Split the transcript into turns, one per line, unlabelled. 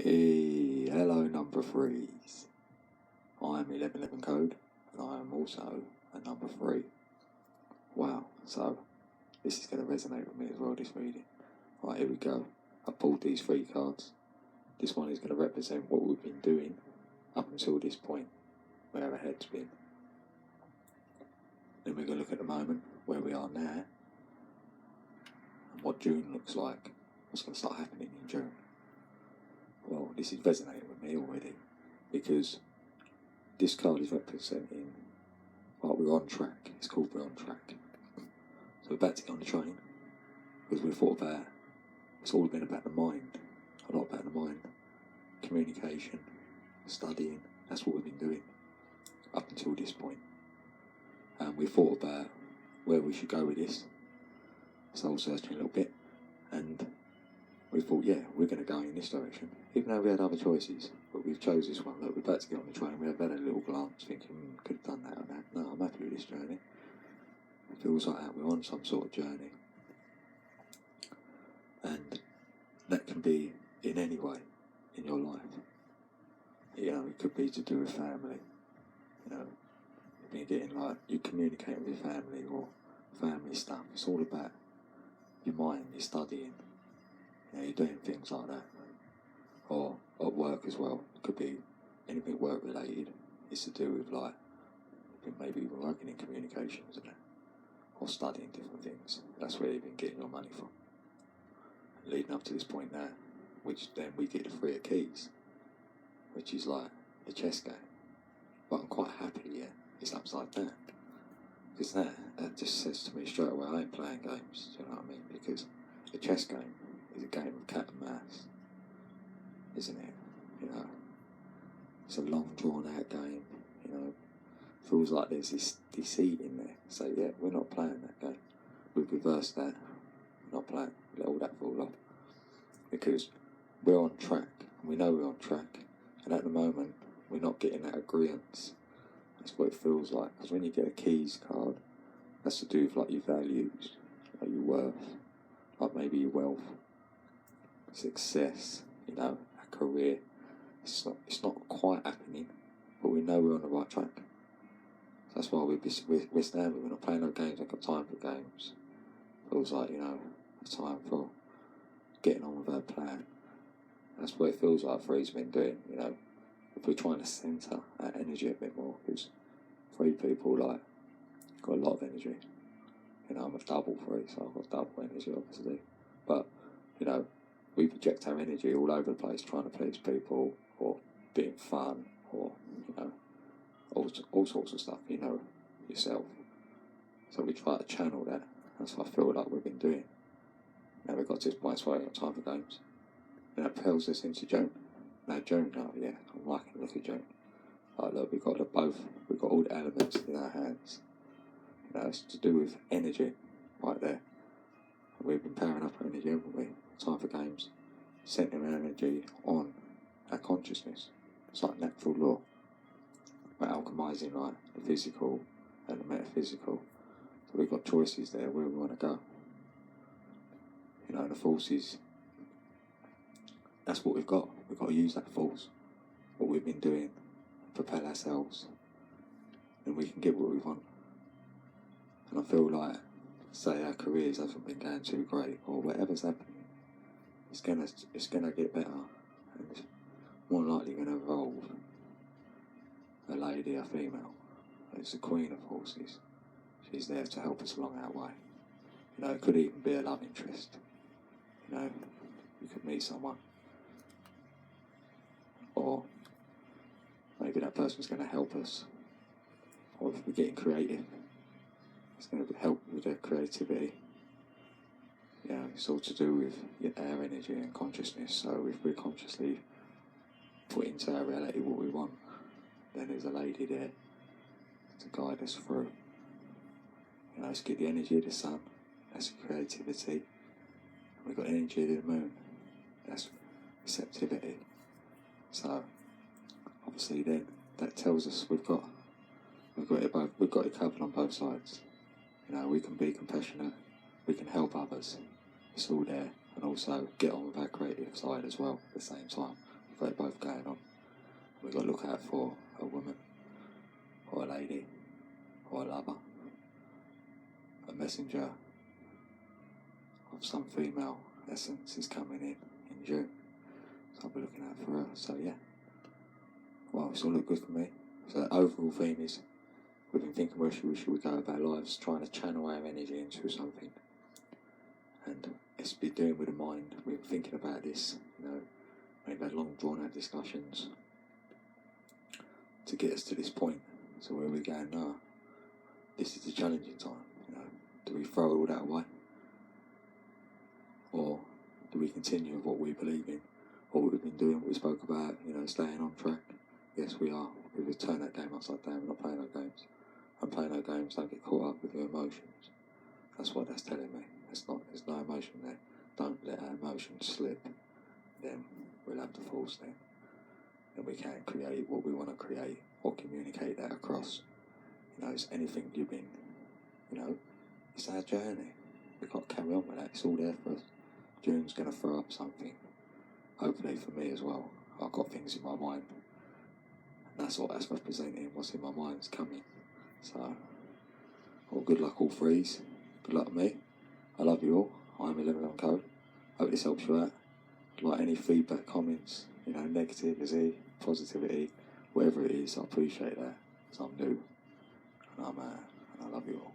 Hey, hello number threes. I'm 1111 Code, and I am also a number three. Wow, so this is going to resonate with me as well, this reading. Right, here we go. I pulled these three cards. This one is going to represent what we've been doing up until this point, where our head's been. Then we're going to look at the moment, where we are now, and what June looks like, what's going to start happening in June. Well, this is resonating with me already, because this card is representing, well, we're on track. It's called we're on track. So we're about to get on the train, because we thought about, it's all been about the mind, a lot about the mind, communication, studying, that's what we've been doing up until this point. And we thought about where we should go with this, soul searching a little bit, and we thought, yeah, we're going to go in this direction, even though we had other choices, but we've chose this one. Look, we're about to get on the train, we have had a little glance, thinking, could have done that or that. No, I'm happy with this journey. It feels like that, we're on some sort of journey. And that can be in any way in your life. You know, it could be to do with family. You know, you're getting like, you communicate with your family or family stuff. It's all about your mind, you're studying. You know, you're doing things like that. Or at work as well. It could be anything work related. It's to do with like, maybe even working in communications and that. Or studying different things. That's where you've been getting your money from. Leading up to this point now, which then we get the three of keys, which is like a chess game. But I'm quite happy, yeah, it's upside down. Because that just says to me straight away, I ain't playing games, do you know what I mean? Because a chess game is a game of cat and mouse, isn't it? You know, it's a long drawn out game, you know, feels like there's this deceit in there. So yeah, we're not playing that game. We've reversed that, we're not playing, let all that fall off. Because we're on track, and we know we're on track, and at the moment, we're not getting that agreement. That's what it feels like, because when you get a keys card, that's to do with like your values, like your worth, like maybe your wealth, success, you know, a career. It's not quite happening, but we know we're on the right track. That's why we're standing, we're not playing no games, I've got time for games. Feels like, you know, it's time for getting on with our plan. That's what it feels like Three's been doing, you know. If we're trying to centre our energy a bit more, because three people like got a lot of energy. You know, I'm a double three, so I've got double energy obviously. But, you know, we project our energy all over the place trying to please people or being fun or, you know, all sorts of stuff, you know, yourself. So we try to channel that. That's what I feel like we've been doing. Now we've got to this point where I've got time for games. And that propels us into June. Now June, oh yeah, I'm liking the look at June. Like look, we've got all the elements in our hands. You know, it's to do with energy, right there. And we've been powering up our energy, haven't we? Time for games. Centering our energy on our consciousness. It's like natural law. We're alchemising like the physical and the metaphysical. So we've got choices there where we want to go. You know, the forces, that's what we've got. We've got to use that force, what we've been doing, propel ourselves, and we can get what we want. And I feel like, say our careers haven't been going too great, or whatever's happening, it's gonna get better, and more likely gonna evolve. A lady, a female, it's the Queen of Horses. She's there to help us along our way. You know, it could even be a love interest. You know, you could meet someone, or maybe that person's going to help us. Or if we're getting creative, it's going to help with their creativity. You know, it's all to do with our energy and consciousness. So if we're consciously put into our reality what we want, then there's a lady there to guide us through. You know, let's get the energy of the sun. That's creativity. We've got energy of the moon. That's receptivity. So obviously then that tells us we've got it covered on both sides. You know, we can be compassionate, we can help others. It's all there, and also get on with our creative side as well at the same time. they're both going on. We've got to look out for a woman, or a lady, or a lover, a messenger of some female essence is coming in June. So I'll be looking out for her. So yeah, well, it's all look good for me. So the overall theme is, we've been thinking where should we go with our lives, trying to channel our energy into something. And it's been doing with the mind. We've been thinking about this, we've had long drawn out discussions to get us to this point. So where we're going now, this is the challenging time, do we throw all that away? Or do we continue with what we believe in, what we've been doing, what we spoke about, staying on track? Yes, we are. We've turned that game upside down. We're not playing no games. And playing no games, don't get caught up with your emotions. That's what that's telling me. There's no emotion there. Don't let our emotions slip. Then we'll have the force then. Then we can create what we want to create, or communicate that across. It's anything you've been, it's our journey. We've got to carry on with that. It's all there for us. June's going to throw up something. Hopefully for me as well. I've got things in my mind. And that's representing what's in my mind is coming. So, well, good luck all threes. Good luck to me. I love you all. I'm 11 on code. Hope this helps you out. Like any feedback, comments, negativity, positivity, whatever it is, I appreciate that. Because I'm new. And I love you all.